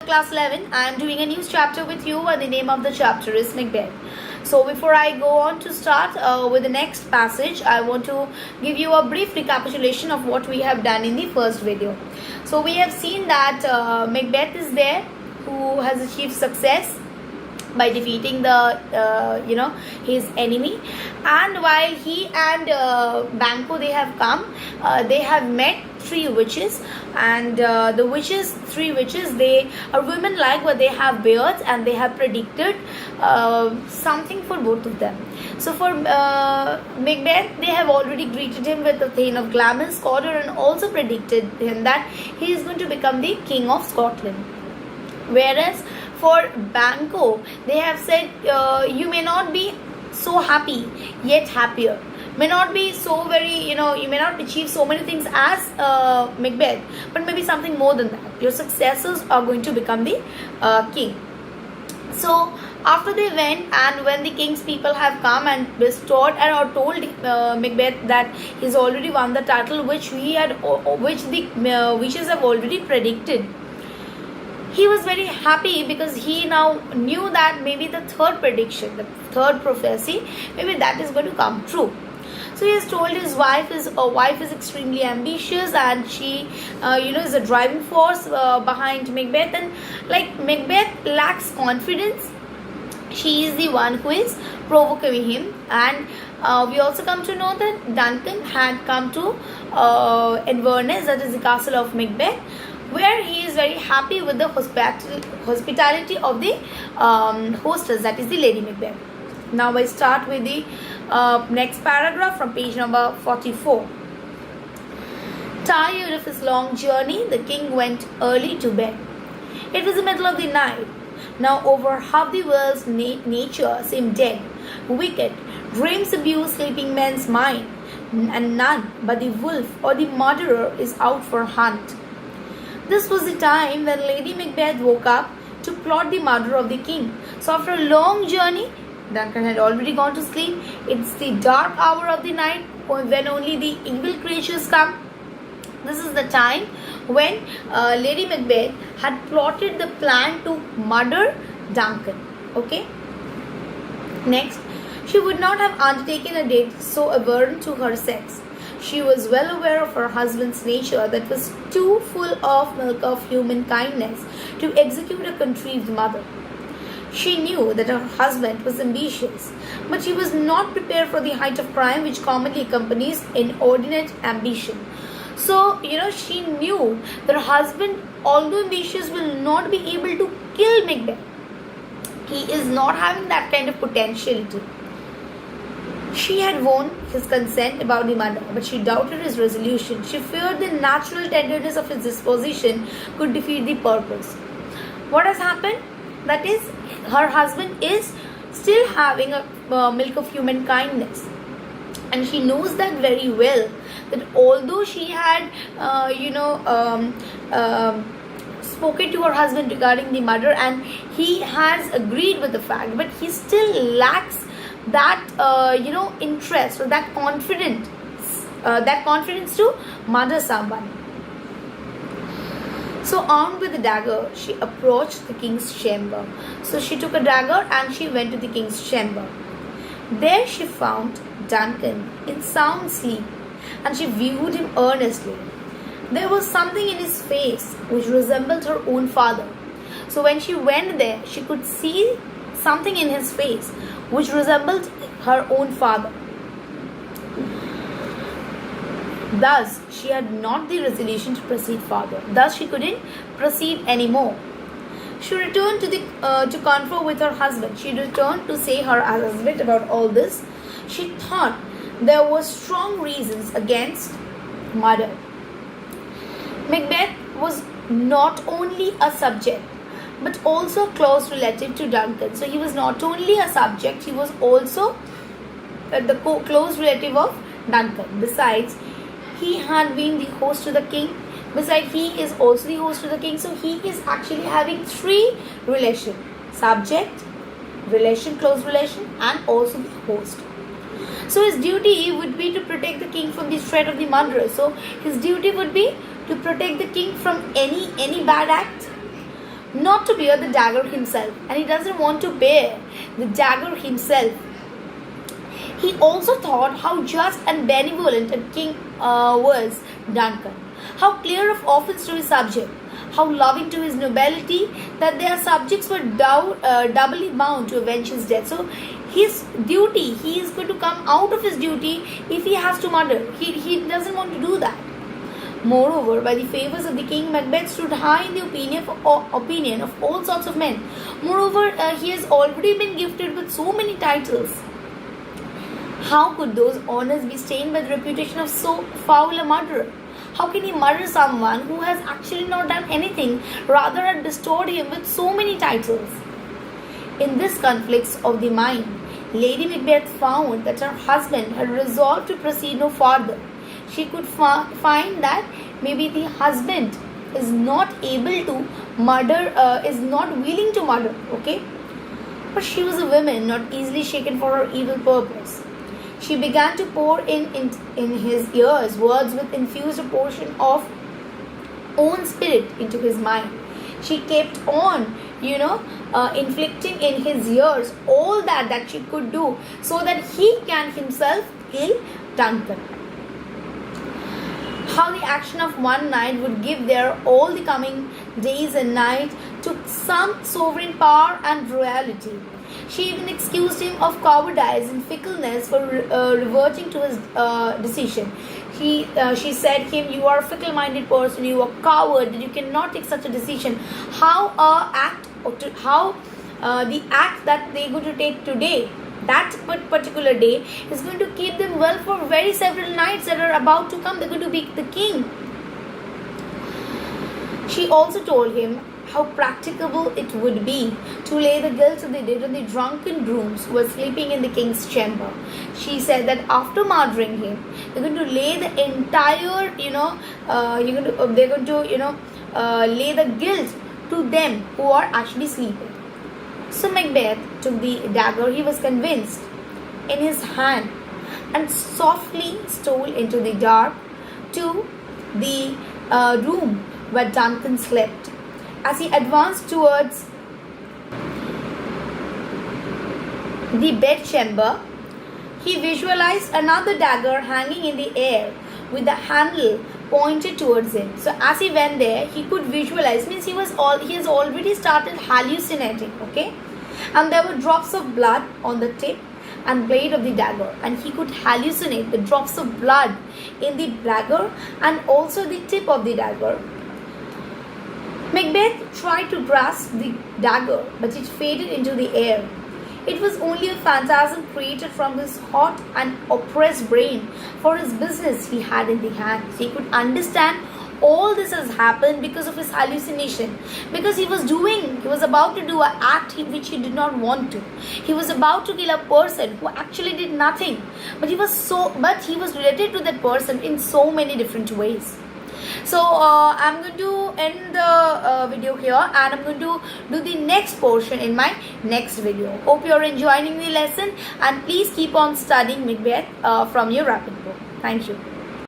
Class 11. I am doing a new chapter with you, and the name of the chapter is Macbeth. So before I go on to start with the next passage, I want to give you a brief recapitulation of what we have done in the first video. So we have seen that Macbeth is there, who has achieved success by defeating the his enemy, and while he and Banquo, they have come, they have met three witches, and the three witches, they are women like, but they have beards, and they have predicted something for both of them. So for Macbeth, they have already greeted him with the Thane of Glamis, Cawdor, and also predicted him that he is going to become the King of Scotland. Whereas for Banquo, they have said you may not be so happy, yet happier. May not be so very, you may not achieve so many things as Macbeth, but maybe something more than that. Your successors are going to become the king. So after they went, and when the king's people have come and bestowed and or told Macbeth that he's already won the title, which the witches have already predicted, he was very happy because he now knew that maybe the third prediction, the third prophecy, maybe that is going to come true. So he has told his wife, is extremely ambitious, and she is a driving force behind Macbeth, and like Macbeth lacks confidence, she is the one who is provoking him. And we also come to know that Duncan had come to Inverness, that is the castle of Macbeth, where he is very happy with the hospitality of the hostess, that is the Lady Macbeth. Now I start with the next paragraph from page number 44. Tired of his long journey, the king went early to bed. It was the middle of the night. Now over half the world's nature seemed dead, wicked. Dreams abuse sleeping men's mind, and none but the wolf or the murderer is out for hunt. This was the time when Lady Macbeth woke up to plot the murder of the king. So after a long journey, Duncan had already gone to sleep. It's the dark hour of the night when only the evil creatures come. This is the time when Lady Macbeth had plotted the plan to murder Duncan. Okay. Next, she would not have undertaken a deed so abhorrent to her sex. She was well aware of her husband's nature that was too full of milk of human kindness to execute a contrived murder. She knew that her husband was ambitious, but she was not prepared for the height of crime which commonly accompanies inordinate ambition. So, she knew that her husband, although ambitious, will not be able to kill Macbeth. He is not having that kind of potentiality. She had won his consent about the murder, but she doubted his resolution. She feared the natural tenderness of his disposition could defeat the purpose. What has happened? That is, her husband is still having a milk of human kindness. And she knows that very well, that although she had, spoken to her husband regarding the murder, and he has agreed with the fact, but he still lacks that interest or that confidence to murder someone. So armed with a dagger, she approached the king's chamber. So she took a dagger and she went to the king's chamber. There she found Duncan in sound sleep, and she viewed him earnestly. There was something in his face which resembled her own father. So when she went there, she could see something in his face which resembled her own father. Thus, she had not the resolution to proceed further. Thus, she couldn't proceed anymore. She returned to confer with her husband. She returned to say her husband about all this. She thought there were strong reasons against murder. Macbeth was not only a subject, but also a close relative to Duncan. So he was not only a subject, he was also the close relative of Duncan. Besides, he had been the host to the king. Besides, he is also the host to the king. So he is actually having three relations: subject, relation, close relation, and also the host. So his duty would be to protect the king from the threat of the murderer. So his duty would be to protect the king from any bad act. not to bear the dagger himself, and he doesn't want to bear the dagger himself. He also thought how just and benevolent a king was Duncan, how clear of offense to his subject, how loving to his nobility, that their subjects were doubly bound to avenge his death. So his duty, he is going to come out of his duty if he has to murder. He doesn't want to do that. Moreover, by the favors of the king, Macbeth stood high in the opinion of all sorts of men. Moreover, he has already been gifted with so many titles. How could those honors be stained by the reputation of so foul a murderer? How can he murder someone who has actually not done anything, rather had bestowed him with so many titles? In this conflicts of the mind, Lady Macbeth found that her husband had resolved to proceed no farther. She could find that maybe the husband is not able to murder, is not willing to murder, okay? But she was a woman, not easily shaken for her evil purpose. She began to pour in his ears words which infused a portion of own spirit into his mind. She kept on, inflicting in his ears all that she could do so that he can himself kill Duncan. How the action of one night would give there all the coming days and night took some sovereign power and royalty. She even excused him of cowardice and fickleness for reverting to his decision. She said him, "You are a fickle-minded person. You are a coward. You cannot take such a decision. How the act that they are going to take today, that particular day, is going to keep them well for very several nights that are about to come. They're going to be the king." She also told him how practicable it would be to lay the guilt of the dead on the drunken grooms who were sleeping in the king's chamber. She said that after murdering him, they're going to lay the entire, lay the guilt to them who are actually sleeping. So Macbeth took the dagger he was convinced in his hand and softly stole into the dark to the room where Duncan slept. As he advanced towards the bedchamber, he visualized another dagger hanging in the air with the handle pointed towards him. So as he went there, he could visualize, means he has already started hallucinating, okay? And there were drops of blood on the tip and blade of the dagger, and he could hallucinate the drops of blood in the dagger and also the tip of the dagger. Macbeth tried to grasp the dagger, but it faded into the air. It was only a phantasm created from his hot and oppressed brain for his business he had in the hand. He could understand all this has happened because of his hallucination, because he was about to do an act which he did not want to. He was about to kill a person who actually did nothing, but he was related to that person in so many different ways. So I'm going to end the video here, and I'm going to do the next portion in my next video. Hope you're enjoying the lesson, and please keep on studying Macbeth from your rapid book. Thank you.